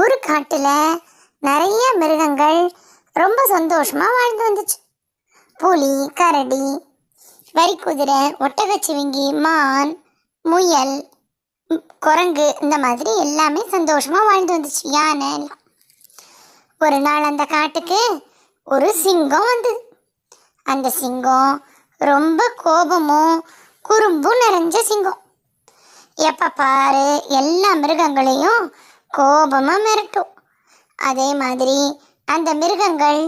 ஒரு காட்டுல நிறைய மிருகங்கள் ரொம்ப சந்தோஷமா வாழ்ந்து வந்துச்சு. புலி, கரடி, வரிக்குதிரை, ஒட்டகச்சிவிங்கி, மான், முயல், குரங்கு, இந்த மாதிரி எல்லாமே சந்தோஷமா வாழ்ந்து வந்துச்சு. யானை எல்லாம். ஒரு நாள் அந்த காட்டுக்கு ஒரு சிங்கம் வந்தது. அந்த சிங்கம் ரொம்ப கோபமும் குறும்பும் நிறைஞ்ச சிங்கம். எப்ப பாரு எல்லா மிருகங்களையும் கோபமா மிரட்டும். அதே மாதிரி அந்த மிருகங்கள்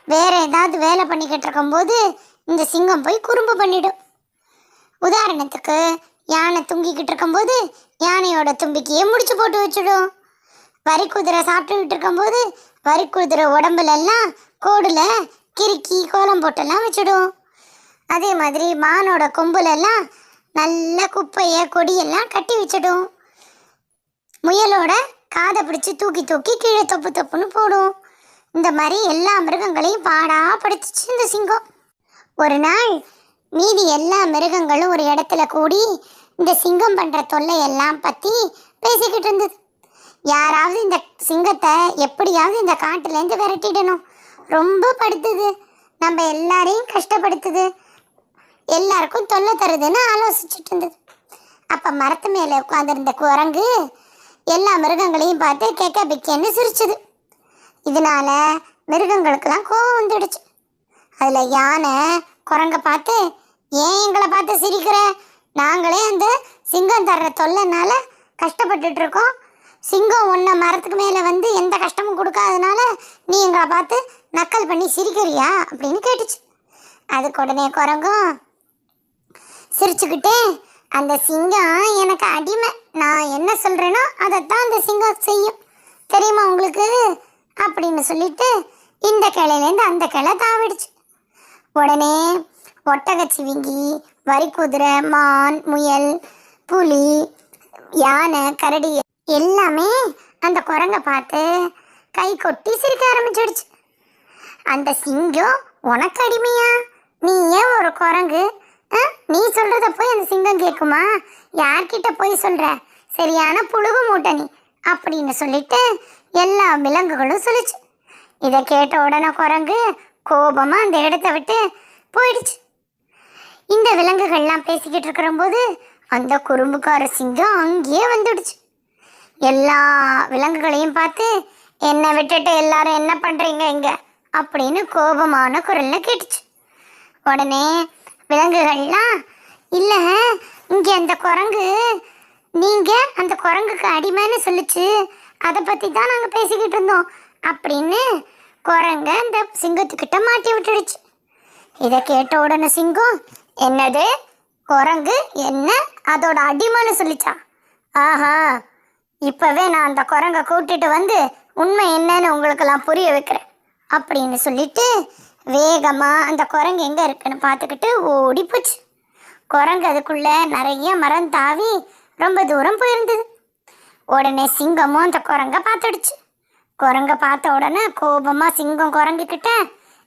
வேற ஏதாவது வேலை பண்ணிக்கிட்டு இருக்கும்போது இந்த சிங்கம் போய் குறும்பு பண்ணிடும். உதாரணத்துக்கு யானை தூங்கிக்கிட்டு இருக்கும்போது யானையோட தும்பிக்கையே முடிச்சு போட்டு வச்சிடும். வரிக்குதிரை சாப்பிட்டுக்கிட்டு இருக்கும்போது வரிக்குதிரை உடம்புல எல்லாம் கோடுல கிறுக்கி கோலம் போட்டெல்லாம் வச்சிடும். அதே மாதிரி மானோட கொம்புல எல்லாம் நல்ல குப்பைய கொடியெல்லாம் கட்டி வச்சிடும். முயலோட காதை பிடிச்சி தூக்கி தூக்கி கீழே தொப்பு தொப்புன்னு போடும். இந்த மாதிரி எல்லா மிருகங்களையும் பாடா படுத்துச்சு இந்த சிங்கம். ஒரு நாள் மீதி எல்லா மிருகங்களும் ஒரு இடத்துல கூடி இந்த சிங்கம் பண்ற தொல்லையெல்லாம் பத்தி பேசிக்கிட்டு இருந்தது. யாராவது இந்த சிங்கத்தை எப்படியாவது இந்த காட்டுலேருந்து விரட்டிடணும், ரொம்ப படுத்துது, நம்ம எல்லாரையும் கஷ்டப்படுத்துது, எல்லாருக்கும் தொல்லை தருதுன்னு ஆலோசிச்சுட்டு இருந்தது. அப்ப மரத்து மேல உட்காந்துருந்த குரங்கு எல்லா மிருகங்களையும் பார்த்து கேட்க பிக்கேன்னு சிரிச்சுது. இதனால மிருகங்களுக்கெல்லாம் கோபம் வந்துடுச்சு. அதுல யானை குரங்க பார்த்து, ஏன் எங்களை பார்த்து சிரிக்கிற, நாங்களே அந்த சிங்கம் தர்ற தொல்லைனால கஷ்டப்பட்டுட்டு இருக்கோம், சிங்கம் ஒன்றை மரத்துக்கு மேலே வந்து எந்த கஷ்டமும் கொடுக்காதனால நீ எங்களை பார்த்து நக்கல் பண்ணி சிரிக்கிறியா அப்படின்னு கேட்டுச்சு. அதுக்கு உடனே குரங்கும் சிரிச்சுக்கிட்டே, அந்த சிங்கம் எனக்கு அடிமை, நான் என்ன சொல்கிறேனோ அதைத்தான் அந்த சிங்கம் செய்யும், தெரியுமா உங்களுக்கு அப்படின்னு சொல்லிட்டு இந்த கிளையிலேருந்து அந்த கிளை தாவிடுச்சு. உடனே ஒட்டகச்சிவிங்கி, வரிக்குதிரை, மான், முயல், புலி, யானை, கரடி எல்லாமே அந்த குரங்கை பார்த்து கை கொட்டி சிரிக்க ஆரம்பிச்சிடுச்சு. அந்த சிங்கம் உனக்கு அடிமையா, நீ ஏன் ஒரு குரங்கு, நீ சொல்றத போய் அந்த சிங்கம் கேட்குமா, யார்கிட்ட போய் சொல்ற, சரியான புழுகு மூட்டை நீ அப்படின்னு சொல்லிட்டு எல்லா விலங்குகளும் சொல்லிச்சு. இதை கேட்ட உடனே குரங்கு கோபமா அந்த இடத்த விட்டு போயிடுச்சு. இந்த விலங்குகள்லாம் பேசிக்கிட்டு இருக்கிற போது அந்த குறும்புக்கார சிங்கம் அங்கேயே வந்துடுச்சு. எல்லா விலங்குகளையும் பார்த்து, என்னை விட்டுட்டு எல்லாரும் என்ன பண்றீங்க இங்க அப்படின்னு கோபமான குரல்ல கேட்டுச்சு. உடனே விலங்குகள்லாம், இல்ல இங்க அந்த குரங்கு, நீங்க அந்த குரங்குக்கு அடிமைன்னு சொல்லிச்சு, அதை பத்தி தான் நாங்க பேசிக்கிட்டு இருந்தோம் அப்படின்னு குரங்க அந்த சிங்கத்துக்கிட்ட மாட்டி விட்டுடுச்சு. இதை கேட்ட உடனே சிங்கம், என்னது குரங்கு என்ன அதோட அடிமைன்னு சொல்லிச்சா, ஆஹா இப்பவே நான் அந்த குரங்கை கூட்டிட்டு வந்து உண்மை என்னன்னு உங்களுக்கெல்லாம் புரிய வைக்கிறேன் அப்படின்னு சொல்லிட்டு வேகமா அந்த குரங்கு எங்க இருக்குன்னு பார்த்துக்கிட்டு ஓடி போச்சு. குரங்கு அதுக்குள்ள நிறைய மரம் தாவி ரொம்ப தூரம் போயிருந்தது. உடனே சிங்கமும் அந்த குரங்கை பார்த்துடுச்சு. குரங்கை பார்த்த உடனே கோபமா சிங்கம் குரங்கு கிட்ட,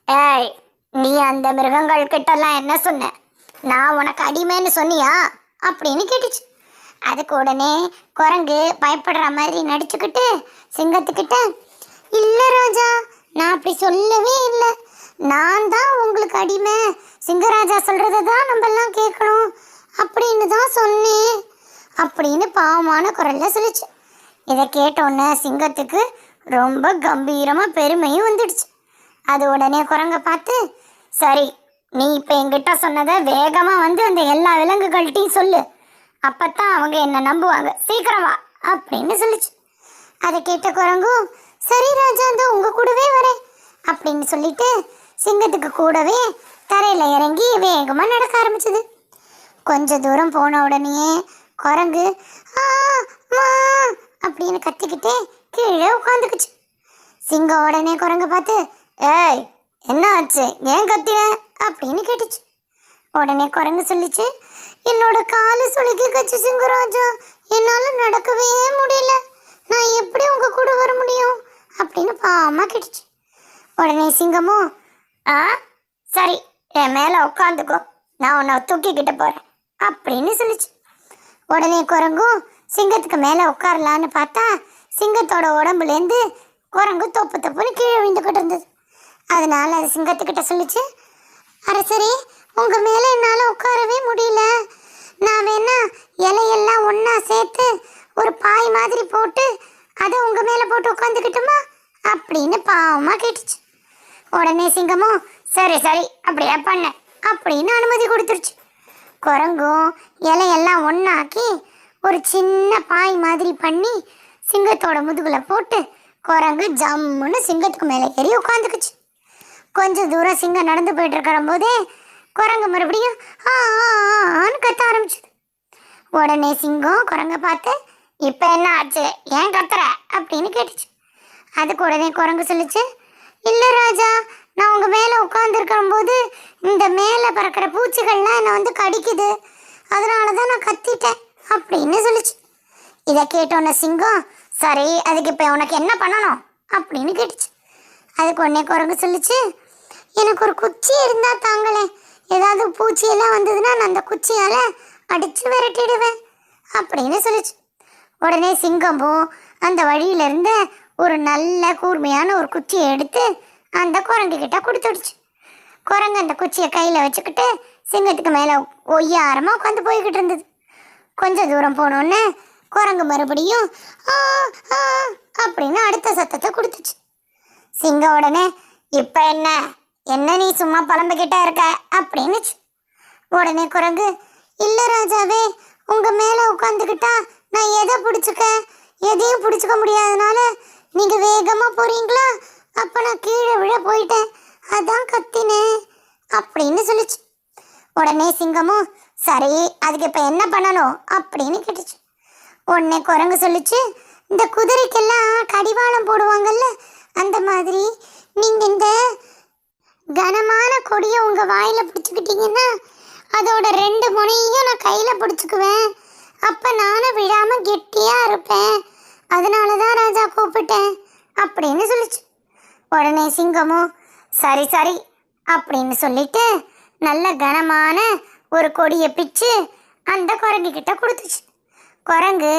ஏய் நீ அந்த மிருகங்கள் கிட்டலாம் என்ன சொன்ன, நான் உனக்கு அடிமைன்னு சொன்னியா அப்படின்னு கேட்டுச்சு. அதுக்கு உடனே குரங்கு பயப்படுற மாதிரி நடிச்சுக்கிட்டு சிங்கத்துக்கிட்ட, இல்லை ராஜா, நான் அப்படி சொல்லவே இல்லை, நான் தான் உங்களுக்கு அடிமை, சிங்கராஜா சொல்றதை தான் நம்ம எல்லாம் கேட்கணும் அப்படின்னு தான் சொன்னேன் அப்படின்னு பாவமான குரல்ல சொல்லிச்சு. இதை கேட்டோன்னே சிங்கத்துக்கு ரொம்ப கம்பீரமா பெருமையும் வந்துடுச்சு. அது உடனே குரங்க பார்த்து, சரி நீ இப்போ என்கிட்ட சொன்னதை வேகமா வந்து அந்த எல்லா விலங்குகள்கிட்டையும் சொல்லு, அப்பத்தான் அவங்க என்ன நம்புவாங்க, சீக்கிரம் வா அப்படின்னு சொல்லிச்சு. அதை கேட்ட குரங்கும், சரி ராஜா, அந்த உங்க கூடவே வரேன் அப்படின்னு சொல்லிட்டு சிங்கத்துக்கு கூடவே தரையில இறங்கி வேகமா நடக்க ஆரம்பிச்சது. கொஞ்ச தூரம் போன உடனே குரங்கு அப்படின்னு கத்திக்கிட்டே கீழே உட்காந்துக்குச்சு. சிங்கம் உடனே குரங்கு பார்த்து, ஏய் என்ன ஆச்சு, ஏன் கத்தின அப்படின்னு கேட்டுச்சு. உடனே குரங்கு சொல்லிச்சு, என்னோட காலு சுளுக்கி கச்சு சிங்கராஜா, என்னால நடக்கவே முடியல, நான் எப்படி உங்க கூட வர முடியும் அப்படின்னு பாவமா கேட்டுச்சு. உடனே சிங்கமும், சரி என் மேல உட்காந்துக்கோ, நான் உன்னை தூக்கிக்கிட்டு போறேன் அப்படின்னு சொல்லிச்சு. உடனே குரங்கும் சிங்கத்துக்கு மேல உட்காரலான்னு பார்த்தா சிங்கத்தோட உடம்புலேருந்து குரங்கு தொப்பு தொப்புன்னு கீழே விழுந்துக்கிட்டு இருந்தது. அதனால அது சிங்கத்துக்கிட்ட சொல்லிச்சு, அரசரே, உங்கள் மேலே என்னால் உட்காரவே முடியல. நான் வேணா இலையெல்லாம் ஒன்றா சேர்த்து ஒரு பாய் மாதிரி போட்டு அதை உங்கள் மேலே போட்டு உட்காந்துக்கிட்டுமா அப்படின்னு பாவமாக கேட்டுச்சு. உடனே சிங்கமும் சரி சரி அப்படியே பண்ண அப்படின்னு அனுமதி கொடுத்துருச்சு. குரங்கும் இலையெல்லாம் ஒன்றாக்கி ஒரு சின்ன பாய் மாதிரி பண்ணி சிங்கத்தோட முதுகில் போட்டு குரங்கு ஜம்முன்னு சிங்கத்துக்கு மேலே ஏறி உட்காந்துக்குச்சு. கொஞ்சம் தூரம் சிங்கம் நடந்து போயிட்டு இருக்கிற போதே குரங்கு மறுபடியும் ஆன்னு கத்த ஆரம்பிச்சுது. உடனே சிங்கம் குரங்க பார்த்து, இப்போ என்ன ஆச்சு, ஏன் கத்துற அப்படின்னு கேட்டுச்சு. அதுக்கு உடனே குரங்கு சொல்லிச்சு, இல்லை ராஜா, நான் உங்கள் மேலே உட்காந்துருக்கிற போது இந்த மேலே பறக்கிற பூச்சிகள்லாம் என்னை வந்து கடிக்குது, அதனால தான் நான் கத்திட்டேன் அப்படின்னு சொல்லிச்சு. இதை கேட்டோன்னே சிங்கம், சரி அதுக்கு இப்போ உனக்கு என்ன பண்ணணும் அப்படின்னு கேட்டுச்சு. அதுக்கு உடனே குரங்கு சொல்லிச்சு, எனக்கு ஒரு குச்சி இருந்தால் தாங்களேன், ஏதாவது பூச்சியெல்லாம் வந்ததுன்னா நான் அந்த குச்சியால் அடித்து விரட்டிடுவேன் அப்படின்னு சொல்லிச்சு. உடனே சிங்கமும் அந்த வழியிலிருந்து ஒரு நல்ல கூர்மையான ஒரு குச்சியை எடுத்து அந்த குரங்கு கிட்ட கொடுத்துடுச்சு. குரங்கு அந்த குச்சியை கையில் வச்சுக்கிட்டு சிங்கத்துக்கு மேலே ஒய்யாரமாக உட்காந்து போய்கிட்டு இருந்தது. கொஞ்சம் தூரம் போனோன்னே குரங்கு மறுபடியும் அப்படின்னு அடுத்த சத்தத்தை கொடுத்துச்சு. சிங்கம் உடனே, இப்போ என்ன நீ சும்மா புலம்பிக்கிட்டே இருக்க அப்படின்னுச்சு. உடனே குரங்கு, இல்லை ராஜாவே, உங்கள் மேலே உட்காந்துக்கிட்டா நான் எதை பிடிச்சிக்க, எதையும் பிடிச்சிக்க முடியாதனால நீங்கள் வேகமாக போகிறீங்களா, அப்போ நான் கீழே விழ போயிட்டேன், அதான் கத்தினேன் அப்படின்னு சொல்லிச்சு. உடனே சிங்கமும் சரி அதுக்கு இப்போ என்ன பண்ணணும் அப்படின்னு கேட்டுச்சு. உடனே குரங்கு சொல்லிச்சு, இந்த குதிரைக்கெல்லாம் கடிவாளம் போடுவாங்கல்ல, அந்த மாதிரி நீங்கள் இந்த கனமான கொடியை உங்கள் வாயில் பிடிச்சிக்கிட்டீங்கன்னா அதோட 2 முனையும் நான் கையில் பிடிச்சிக்குவேன், அப்போ நானும் விழாமல் கெட்டியாக இருப்பேன், அதனால தான் ராஜா கூப்பிட்டேன் அப்படின்னு சொல்லிச்சு. உடனே சிங்கமும் சரி சரி அப்படின்னு சொல்லிட்டு நல்ல கனமான ஒரு கொடியை பிச்சு அந்த குரங்கு கிட்ட கொடுத்துச்சு. குரங்கு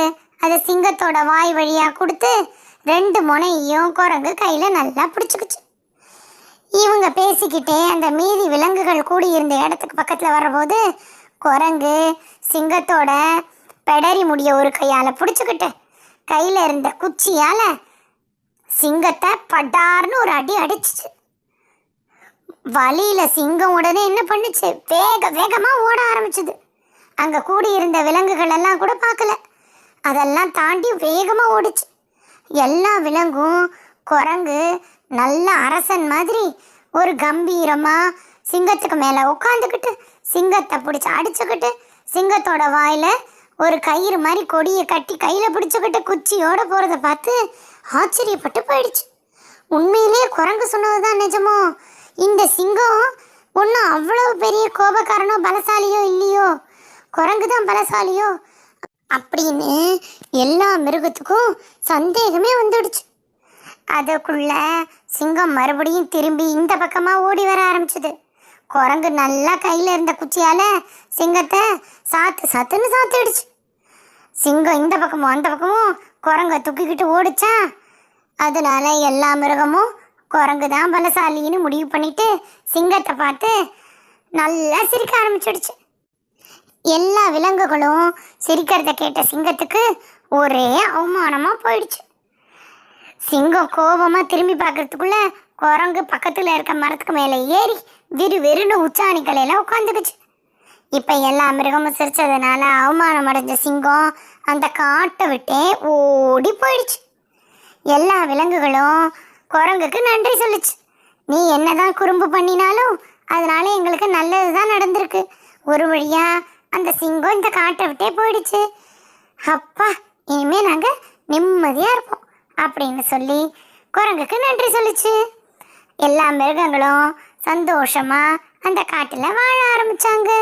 அதை சிங்கத்தோட வாய் வழியாக கொடுத்து 2 முனையும் குரங்கு கையில் நல்லா பிடிச்சிக்குச்சு. இவங்க பேசிக்கிட்டே அந்த மீதி விலங்குகள் கூடியிருந்த இடத்துக்கு பக்கத்தில் வர்றபோது குரங்கு சிங்கத்தோட பெடரி முடிய ஒரு கையால் பிடிச்சிக்கிட்டு கையில் இருந்த குச்சியால் சிங்கத்தை படார்னு ஒரு அடி அடிச்சிச்சு. வலியில் சிங்கம் உடனே என்ன பண்ணுச்சு, வேகமாக ஓட ஆரம்பிச்சுது. அங்கே கூடியிருந்த விலங்குகள் எல்லாம் கூட பார்க்கல, அதெல்லாம் தாண்டி வேகமாக ஓடிச்சு. எல்லா விலங்கும் குரங்கு நல்ல அரசன் மாதிரி ஒரு கம்பீரமாக சிங்கத்துக்கு மேலே உட்காந்துக்கிட்டு சிங்கத்தை பிடிச்சி அடிச்சுக்கிட்டு சிங்கத்தோட வாயில் ஒரு கயிறு மாதிரி கொடியை கட்டி கையில் பிடிச்சிக்கிட்டு குச்சியோடு போகிறத பார்த்து ஆச்சரியப்பட்டு போயிடுச்சு. உண்மையிலே குரங்கு சொன்னது தான் நிஜமோ, இந்த சிங்கம் ஒன்றும் அவ்வளோ பெரிய கோபக்காரனோ பலசாலியோ இல்லையோ, குரங்கு தான் பலசாலியோ அப்படின்னு எல்லா மிருகத்துக்கும் சந்தேகமே வந்துடுச்சு. அதுக்குள்ள சிங்கம் மறுபடியும் திரும்பி இந்த பக்கமாக ஓடி வர ஆரம்பிச்சுது. குரங்கு நல்லா கையில் இருந்த குச்சியால் சிங்கத்தை சாத்துன்னு சாத்திடுச்சு. சிங்கம் இந்த பக்கமும் அந்த பக்கமும் குரங்கை தூக்கிக்கிட்டு ஓடிச்சா, அதனால எல்லா மிருகமும் குரங்கு தான் பலசாலின்னு முடிவு பண்ணிட்டு சிங்கத்தை பார்த்து நல்லா சிரிக்க ஆரம்பிச்சிடுச்சு. எல்லா விலங்குகளும் சிரிக்கிறத கேட்ட சிங்கத்துக்கு ஒரே அவமானமாக போயிடுச்சு. சிங்கம் கோபமாக திரும்பி பார்க்கறதுக்குள்ள குரங்கு பக்கத்தில் இருக்க மரத்துக்கு மேலே ஏறி வெறுன்னு உச்சாணி கலையில் உட்காந்துக்குச்சு. இப்போ எல்லா மிருகமும் சிரிச்சதுனால அவமானம் அடைஞ்ச சிங்கம் அந்த காட்டை விட்டே ஓடி போயிடுச்சு. எல்லா விலங்குகளும் குரங்குக்கு நன்றி சொல்லிச்சு. நீ என்னதான் குறும்பு பண்ணினாலும் அதனால எங்களுக்கு நல்லது தான் நடந்திருக்கு, ஒரு வழியா அந்த சிங்கம் இந்த காட்டை விட்டே போயிடுச்சு, அப்பா இனிமேல் நாங்கள் நிம்மதியாக இருப்போம் அப்படின்னு சொல்லி குரங்குக்கு நன்றி சொல்லிச்சு. எல்லா மிருகங்களும் சந்தோஷமாக அந்த காட்டில் வாழ ஆரம்பித்தாங்க.